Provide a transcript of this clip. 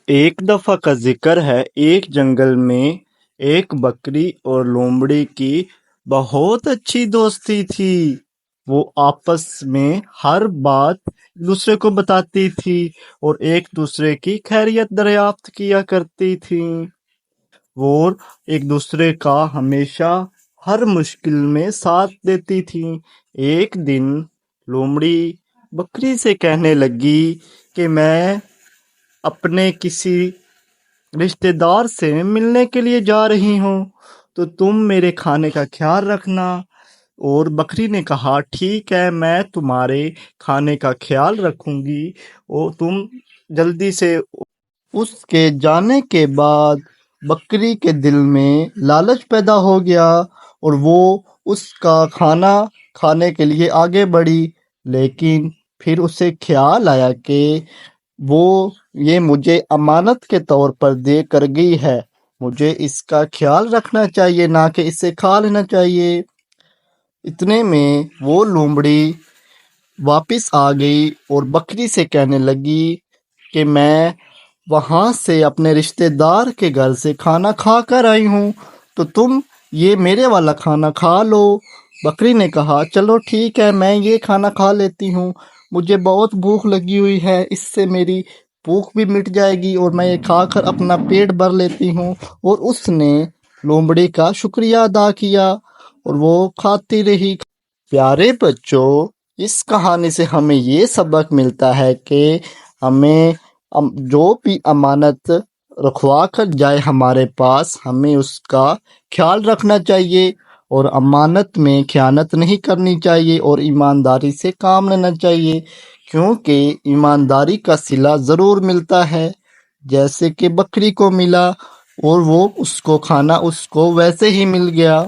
एक दफा का जिक्र है, एक जंगल में एक बकरी और लोमड़ी की बहुत अच्छी दोस्ती थी। वो आपस में हर बात एक दूसरे को बताती थी और एक दूसरे की खैरियत दरियाफ्त किया करती थी। वो एक दूसरे का हमेशा हर मुश्किल में साथ देती थी। एक दिन लोमड़ी बकरी से कहने लगी कि मैं अपने किसी रिश्तेदार से मिलने के लिए जा रही हूँ, तो तुम मेरे खाने का ख्याल रखना। और बकरी ने कहा, ठीक है, मैं तुम्हारे खाने का ख्याल रखूंगी। और तुम जल्दी से। उसके जाने के बाद बकरी के दिल में लालच पैदा हो गया और वो उसका खाना खाने के लिए आगे बढ़ी। लेकिन फिर उसे ख्याल आया कि वो ये मुझे अमानत के तौर पर दे कर गई है, मुझे इसका ख्याल रखना चाहिए, ना कि इसे खा लेना चाहिए। इतने में वो लोमड़ी वापस आ गई और बकरी से कहने लगी कि मैं वहां से अपने रिश्तेदार के घर से खाना खा कर आई हूँ, तो तुम ये मेरे वाला खाना खा लो। बकरी ने कहा, चलो ठीक है, मैं ये खाना खा लेती हूँ, मुझे बहुत भूख लगी हुई है, इससे मेरी भूख भी मिट जाएगी और मैं ये खाकर अपना पेट भर लेती हूँ। और उसने लोमड़ी का शुक्रिया अदा किया और वो खाती रही। प्यारे बच्चों, इस कहानी से हमें ये सबक मिलता है कि हमें जो भी अमानत रखवा कर जाए हमारे पास, हमें उसका ख्याल रखना चाहिए और अमानत में खयानत नहीं करनी चाहिए और ईमानदारी से काम लेना चाहिए, क्योंकि ईमानदारी का सिला ज़रूर मिलता है, जैसे कि बकरी को मिला और वो उसको खाना उसको वैसे ही मिल गया।